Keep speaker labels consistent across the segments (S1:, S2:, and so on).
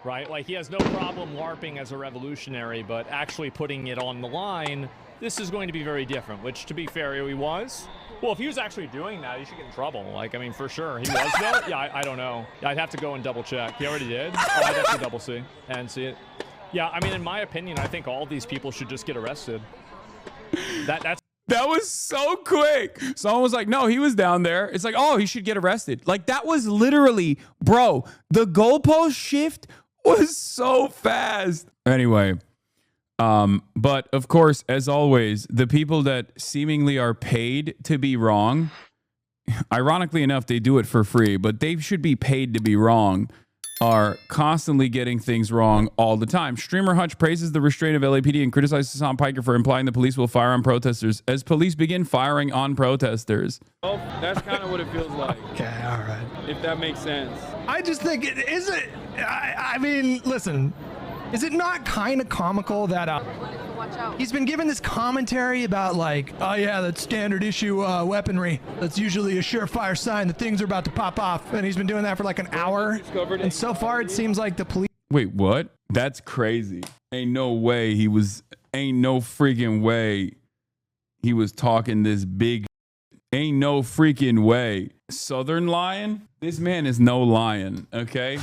S1: right? Like, he has no problem LARPing as a revolutionary, but actually putting it on the line, this is going to be very different, which, to be fair, he was. Well, if he was actually doing that, he should get in trouble. Like, I mean, for sure. He was, though? Yeah, I don't know. I'd have to go and double check. He already did? Oh, I'd have to double see and see it. Yeah, I mean, in my opinion, I think all these people should just get arrested.
S2: That was so quick. Someone was like, no, he was down there. It's like, oh, he should get arrested. Like, that was literally, bro, the goalpost shift was so fast. Anyway, but of course, as always, the people that seemingly are paid to be wrong, ironically enough, they do it for free, but they should be paid to be wrong, are constantly getting things wrong all the time. Streamer Hutch praises the restraint of LAPD and criticizes Hasan Piker for implying the police will fire on protesters as police begin firing on protesters.
S3: Oh, that's kind of what it feels like.
S4: Okay, all right.
S3: If that makes sense.
S4: I just think is it? I mean, listen, is it not kind of comical that he's been given this commentary about like, oh yeah, that's standard issue weaponry. That's usually a surefire sign that things are about to pop off, and he's been doing that for like an hour. And so far, it seems like the police.
S2: Wait, what? That's crazy. Ain't no way he was. Ain't no freaking way he was talking this big. Ain't no freaking way. Southern lion? This man is no lion, okay?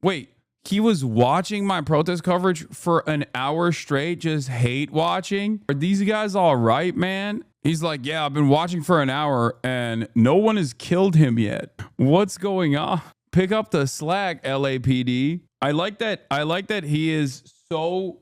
S2: Wait, he was watching my protest coverage for an hour straight, just hate watching? Are these guys all right, man? He's like, yeah, I've been watching for an hour and no one has killed him yet. What's going on? Pick up the slack, LAPD. I like that he is so,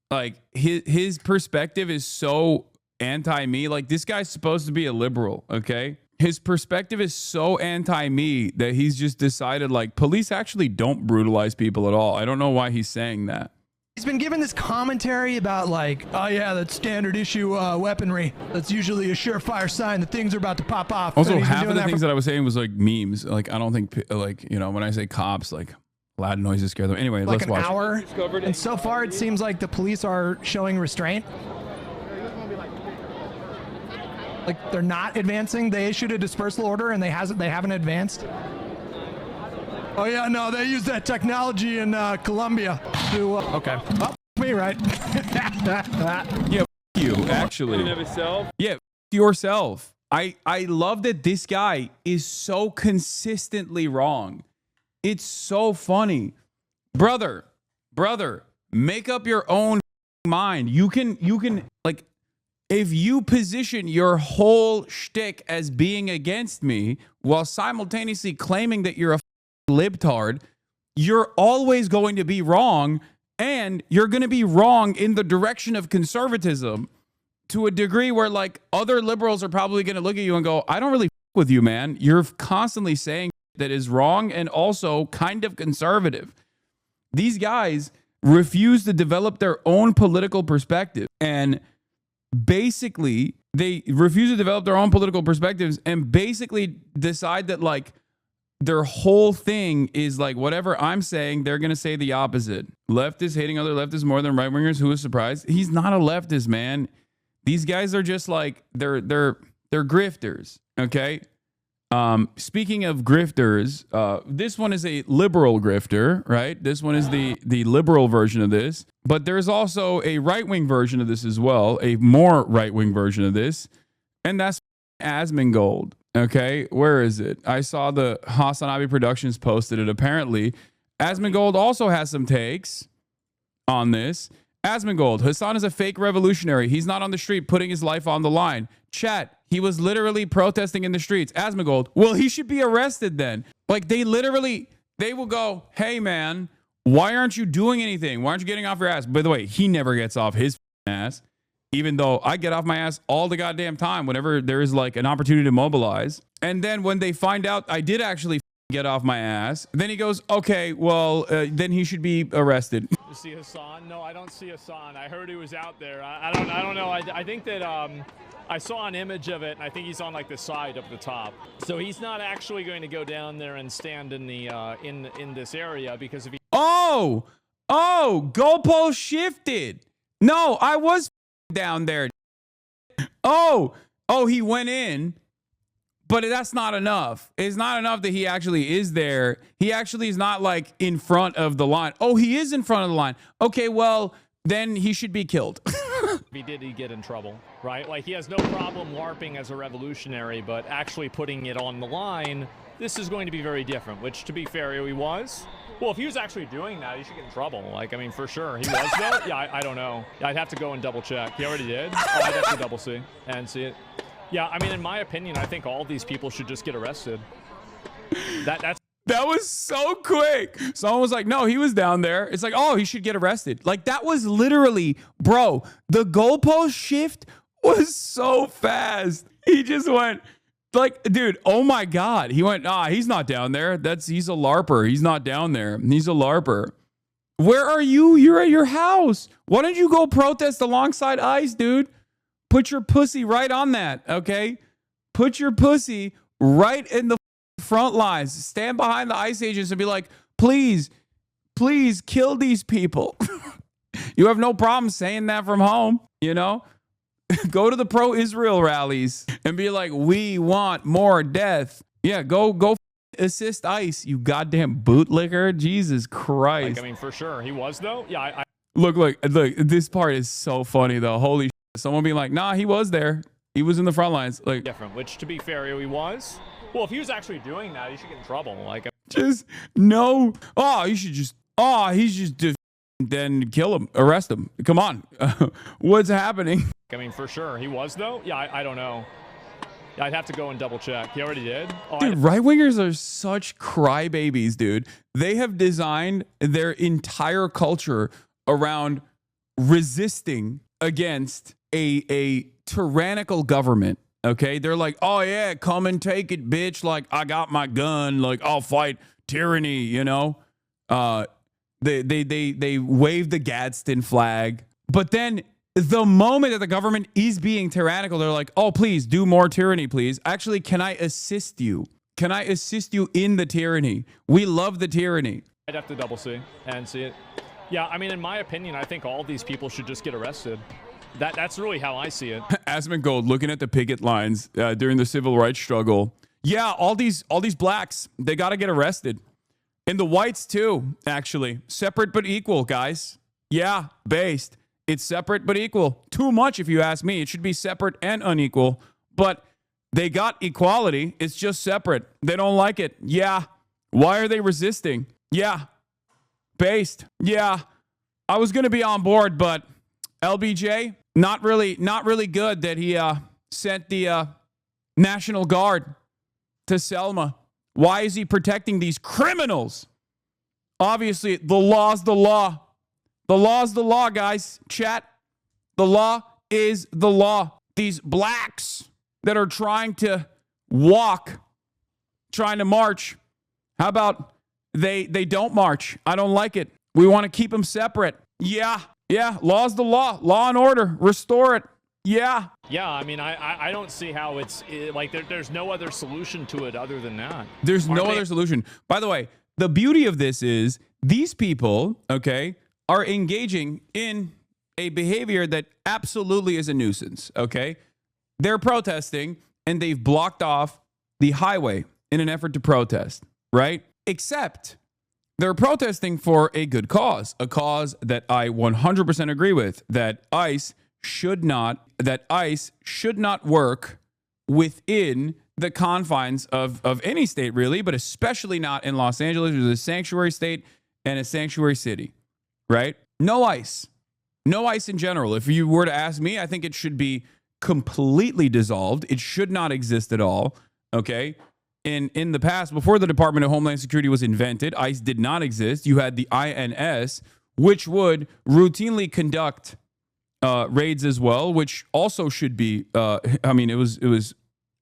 S2: like, his perspective is so anti-me. Like, this guy's supposed to be a liberal, okay? His perspective is so anti-me that he's just decided, like, police actually don't brutalize people at all. I don't know why he's saying that.
S4: He's been given this commentary about like, oh yeah, that's standard issue weaponry. That's usually a surefire sign that things are about to pop off.
S2: Also, half of the things that I was saying was like memes. Like, I don't think, like, you know, when I say cops, like, loud noises scare them. Anyway,
S4: like
S2: let's watch.
S4: Like an hour. And so far, it seems like the police are showing restraint. Like, they're not advancing. They issued a dispersal order and they haven't advanced. Oh yeah, no, they use that technology in Colombia to okay. Oh, me right.
S2: Yeah, you actually. Yeah, yourself. I love that this guy is so consistently wrong. It's so funny. Brother, make up your own mind. You can like, if you position your whole shtick as being against me while simultaneously claiming that you're a libtard, you're always going to be wrong, and you're going to be wrong in the direction of conservatism to a degree where, like, other liberals are probably going to look at you and go, I don't really f with you, man. You're constantly saying that is wrong and also kind of conservative. These guys refuse to develop their own political perspective, and basically they refuse to develop their own political perspectives and basically decide that, like, their whole thing is like, whatever I'm saying, they're going to say the opposite. Leftists hating other leftists more than right wingers. Who is surprised? He's not a leftist, man. These guys are just like, they're grifters. Okay. Speaking of grifters, this one is a liberal grifter, right? This one is the liberal version of this, but there's also a right-wing version of this as well, a more right-wing version of this, and that's Asmongold. Okay, where is it? I saw the HasanAbi Productions posted it. Apparently, Asmongold also has some takes on this. Asmongold, Hasan is a fake revolutionary. He's not on the street putting his life on the line. Chat, he was literally protesting in the streets. Asmongold, well, he should be arrested then. Like, they will go, hey, man, why aren't you doing anything? Why aren't you getting off your ass? By the way, he never gets off his ass. Even though I get off my ass all the goddamn time whenever there is like an opportunity to mobilize. And then when they find out I did actually get off my ass, then he goes, okay, well, then he should be arrested.
S1: You see Hasan? No, I don't see Hasan. I heard he was out there. I don't know. I think that I saw an image of it, and I think he's on like the side up the top. So he's not actually going to go down there and stand in the in this area, because if he
S2: goalpost shifted. No, I was down there. Oh, he went in, But that's not enough. It's not enough that he actually is there. He actually is not like in front of the line. Oh, he is in front of the line. Okay, well, then he should be killed.
S1: If he did, he'd get in trouble, right? Like, he has no problem LARPing as a revolutionary, but actually putting it on the line, this is going to be very different, which, to be fair, he was. Well, if he was actually doing that, he should get in trouble. Like, I mean, for sure. He was, though? Yeah, I don't know. I'd have to go and double check. He already did? Oh, I'd have to double see and see it. Yeah, I mean, in my opinion, I think all these people should just get arrested. That
S2: was so quick. Someone was like, no, he was down there. It's like, oh, he should get arrested. Like, that was literally, bro, the goalpost shift was so fast. He just went, like, dude, oh my God. He went, he's not down there. He's a LARPer. He's not down there. He's a LARPer. Where are you? You're at your house. Why don't you go protest alongside ICE, dude? Put your pussy right on that, okay? Put your pussy right in the front lines. Stand behind the ICE agents and be like, please, please kill these people. You have no problem saying that from home, you know? Go to the pro-Israel rallies and be like, we want more death. Yeah, go assist ICE, you goddamn bootlicker. Jesus Christ.
S1: like, I mean, for sure. He was, though? Yeah,
S2: Look, this part is so funny, though. Holy shit. Someone being like, nah, he was there. He was in the front lines. Like,
S1: different, which, to be fair, he was. Well, if he was actually doing that, he should get in trouble. Like,
S2: just no. Oh, you should just. Oh, he's just. Then kill him, arrest him. Come on, what's happening?
S1: I mean, for sure. He was, though? Yeah, I don't know. I'd have to go and double check. He already did? Oh,
S2: dude, right wingers are such crybabies, dude. They have designed their entire culture around resisting against a tyrannical government. Okay, they're like, oh yeah, come and take it, bitch. Like, I got my gun. Like, I'll fight tyranny. You know, they wave the Gadsden flag, but then the moment that the government is being tyrannical, they're like, oh, please do more tyranny, please. Actually, can I assist you? Can I assist you in the tyranny? We love the tyranny.
S1: I'd have to double see and see it. Yeah, I mean, in my opinion, I think all these people should just get arrested. That's really how I see it.
S2: Asmongold looking at the picket lines during the civil rights struggle. Yeah, all these blacks, they got to get arrested. And the whites too, actually. Separate but equal, guys. Yeah, based. It's separate but equal. Too much, if you ask me. It should be separate and unequal. But they got equality. It's just separate. They don't like it. Yeah. Why are they resisting? Yeah. Based. Yeah. I was going to be on board, but LBJ, not really good that he sent the National Guard to Selma. Why is he protecting these criminals? Obviously, the law's the law. The law's the law, guys. Chat. The law is the law. These blacks that are trying to walk, trying to march, how about they don't march? I don't like it. We want to keep them separate. Yeah. Law's the law. Law and order. Restore it. Yeah.
S1: Yeah, I mean, I don't see how like there's no other solution to it other than that.
S2: There's no other solution. By the way, the beauty of this is these people, okay, are engaging in a behavior that absolutely is a nuisance, okay? They're protesting and they've blocked off the highway in an effort to protest, right? Except they're protesting for a good cause, a cause that I 100% agree with, that ICE should not work within the confines of any state, really, but especially not in Los Angeles, which is a sanctuary state and a sanctuary city, right? No ICE in general. If you were to ask me, I think it should be completely dissolved. It should not exist at all, okay? In the past, before the Department of Homeland Security was invented, ICE did not exist. You had the INS, which would routinely conduct raids as well, which also should be, it was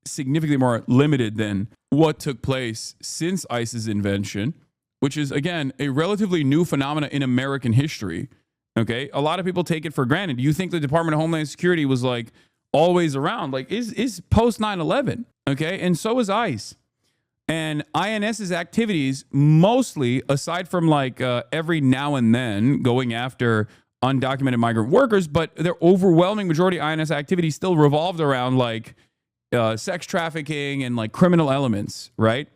S2: significantly more limited than what took place since ICE's invention, which is, again, a relatively new phenomena in American history. Okay, a lot of people take it for granted. You think the Department of Homeland Security was like always around, like is post 9/11. Okay, and so is ICE. And INS's activities, mostly, aside from like every now and then going after undocumented migrant workers, but their overwhelming majority of INS activity still revolved around like sex trafficking and like criminal elements, right?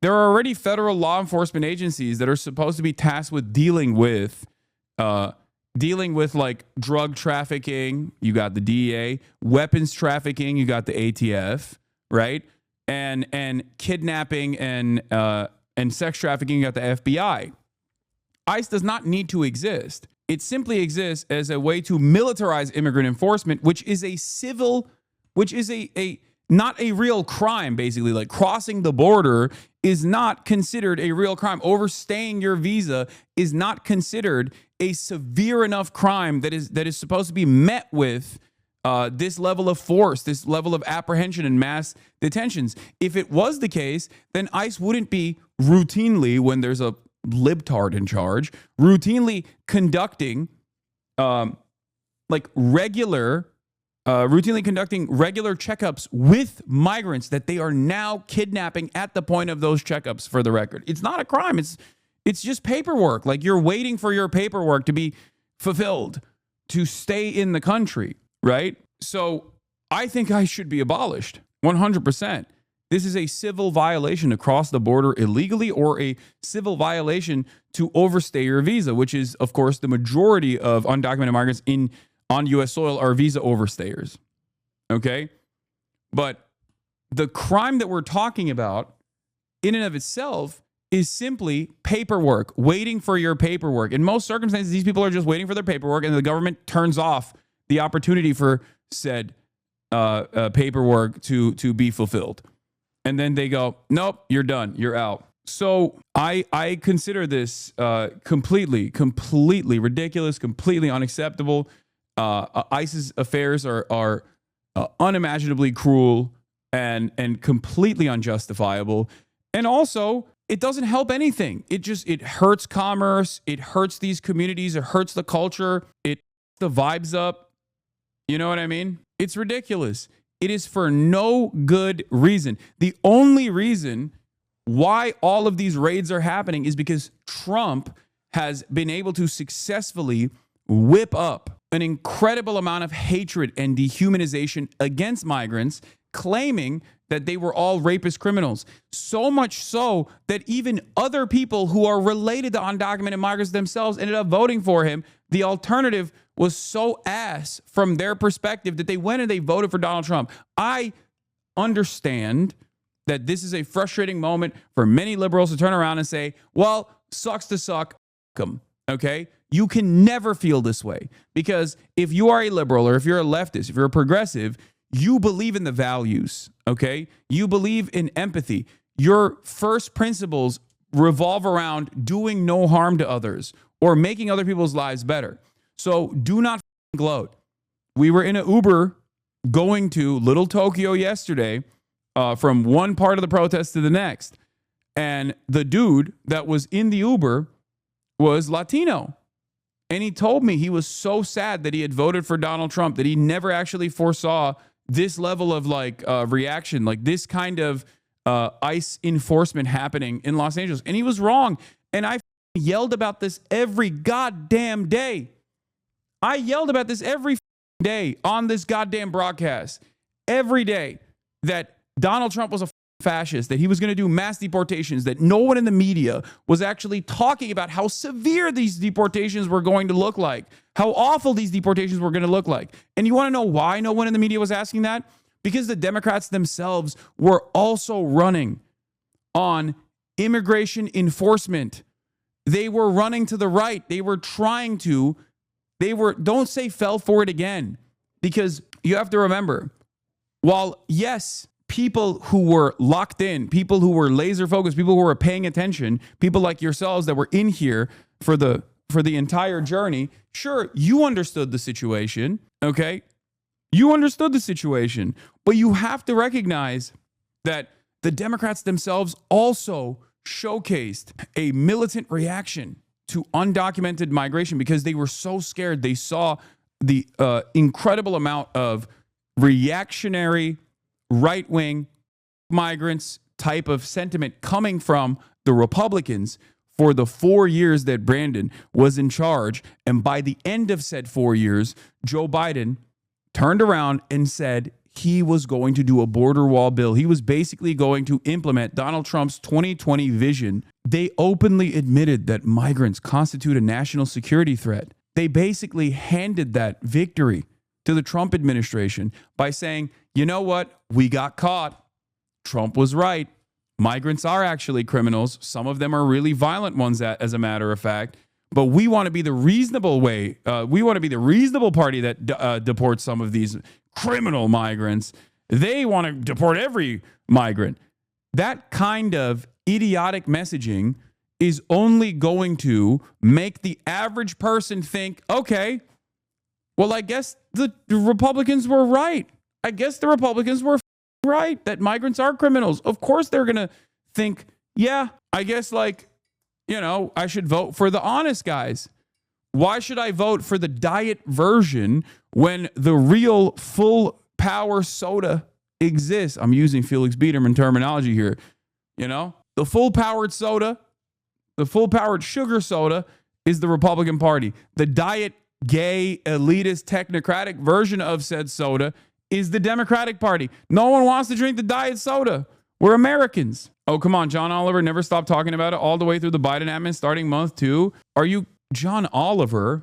S2: There are already federal law enforcement agencies that are supposed to be tasked with dealing with like drug trafficking. You got the DEA, weapons trafficking. You got the ATF, right? And kidnapping and sex trafficking. You got the FBI. ICE does not need to exist. It simply exists as a way to militarize immigrant enforcement, which is a civil, which is a not a real crime, basically. Like crossing the border is not considered a real crime. Overstaying your visa is not considered a severe enough crime that is supposed to be met with this level of force, this level of apprehension and mass detentions. If it was the case, then ICE wouldn't be routinely, when there's a libtard in charge, routinely conducting routinely conducting regular checkups with migrants that they are now kidnapping at the point of those checkups, for the record. It's not a crime. It's just paperwork. Like, you're waiting for your paperwork to be fulfilled to stay in the country, right? So I think ICE should be abolished 100%. This is a civil violation to cross the border illegally, or a civil violation to overstay your visa, which is, of course, the majority of undocumented migrants on U.S. soil are visa overstayers. Okay? But the crime that we're talking about in and of itself is simply paperwork, waiting for your paperwork. In most circumstances, these people are just waiting for their paperwork, and the government turns off the opportunity for said paperwork to be fulfilled. And then they go, nope, you're done. You're out. So I consider this completely ridiculous, completely unacceptable. ICE's affairs are unimaginably cruel and completely unjustifiable. And also, it doesn't help anything. It hurts commerce. It hurts these communities. It hurts the culture. It the vibes up. You know what I mean? It's ridiculous. It is for no good reason. The only reason why all of these raids are happening is because Trump has been able to successfully whip up an incredible amount of hatred and dehumanization against migrants, claiming that they were all rapist criminals. So much so that even other people who are related to undocumented migrants themselves ended up voting for him. The alternative was so ass from their perspective that they went and they voted for Donald Trump. I understand that this is a frustrating moment for many liberals to turn around and say, well, sucks to suck, okay? You can never feel this way, because if you are a liberal, or if you're a leftist, if you're a progressive, you believe in the values, okay? You believe in empathy. Your first principles revolve around doing no harm to others or making other people's lives better. So do not gloat. We were in an Uber going to Little Tokyo yesterday, from one part of the protest to the next. And the dude that was in the Uber was Latino. And he told me he was so sad that he had voted for Donald Trump, that he never actually foresaw this level of reaction, like this kind of ICE enforcement happening in Los Angeles. And he was wrong. And I yelled about this every goddamn day. I yelled about this every day on this goddamn broadcast. Every day, that Donald Trump was a fascist, that he was going to do mass deportations, that no one in the media was actually talking about how severe these deportations were going to look like, how awful these deportations were going to look like. And you want to know why no one in the media was asking that? Because the Democrats themselves were also running on immigration enforcement. They were running to the right. They were trying to, don't say fell for it again, because you have to remember, while yes, people who were locked in, people who were laser focused, people who were paying attention, people like yourselves that were in here for the entire journey, sure, you understood the situation, okay? You understood the situation, but you have to recognize that the Democrats themselves also showcased a militant reaction to undocumented migration because they were so scared. They saw the incredible amount of reactionary, right-wing migrants type of sentiment coming from the Republicans for the 4 years that Brandon was in charge. And by the end of said 4 years, Joe Biden turned around and said he was going to do a border wall bill. He was basically going to implement Donald Trump's 2020 vision. They openly admitted that migrants constitute a national security threat. They basically handed that victory to the Trump administration by saying, you know what? We got caught. Trump was right. Migrants are actually criminals. Some of them are really violent ones, as a matter of fact. But we want to be the reasonable way. We want to be the reasonable party that deports some of these criminal migrants. They want to deport every migrant. That kind of idiotic messaging is only going to make the average person think, okay, well, I guess the Republicans were right. I guess the Republicans were right that migrants are criminals. Of course, they're going to think, yeah, I guess I should vote for the honest guys. Why should I vote for the diet version when the real full power soda exists? I'm using Felix Biederman terminology here. The full powered soda, the full powered sugar soda is the Republican Party. The diet, gay, elitist, technocratic version of said soda is the Democratic Party. No one wants to drink the diet soda. We're Americans. Oh, come on. John Oliver never stopped talking about it all the way through the Biden admin starting month 2. Are you John Oliver?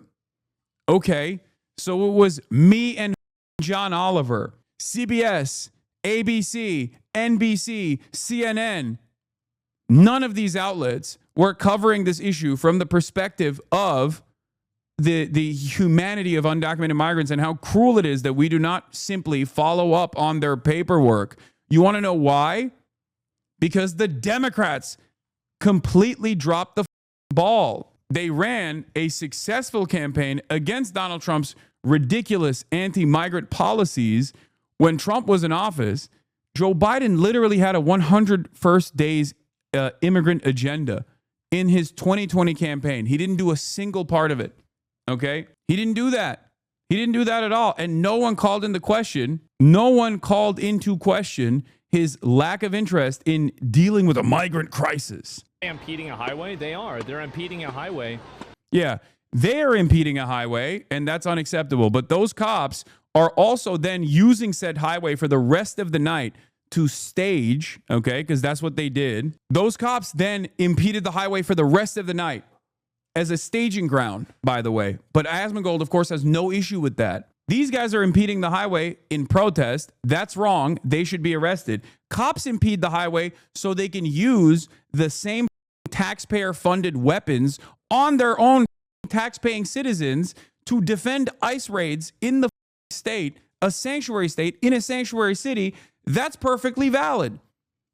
S2: Okay. So it was me and John Oliver. CBS, ABC, NBC, CNN. None of these outlets were covering this issue from the perspective of the humanity of undocumented migrants and how cruel it is that we do not simply follow up on their paperwork. You want to know why? Because the Democrats completely dropped the ball. They ran a successful campaign against Donald Trump's ridiculous anti-migrant policies. When Trump was in office, Joe Biden literally had a 100 first days immigrant agenda in his 2020 campaign. He didn't do a single part of it. Okay? He didn't do that. He didn't do that at all. And no one called into question his lack of interest in dealing with a migrant crisis.
S1: Impeding a highway? They are. They're impeding a highway.
S2: Yeah, they're impeding a highway, and that's unacceptable. But those cops are also then using said highway for the rest of the night to stage, okay, because that's what they did. Those cops then impeded the highway for the rest of the night as a staging ground, by the way. But Asmongold, of course, has no issue with that. These guys are impeding the highway in protest. That's wrong. They should be arrested. Cops impede the highway so they can use the same taxpayer-funded weapons on their own tax-paying citizens to defend ICE raids in the state, a sanctuary state, in a sanctuary city. That's perfectly valid.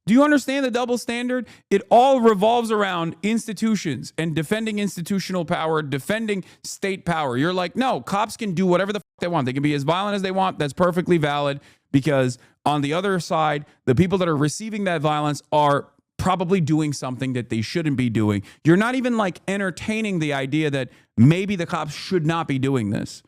S2: Do you understand the double standard? It all revolves around institutions and defending institutional power, defending state power. You're like, no, cops can do whatever the they want. They can be as violent as they want. That's perfectly valid because on the other side, the people that are receiving that violence are probably doing something that they shouldn't be doing. You're not even entertaining the idea that maybe the cops should not be doing this.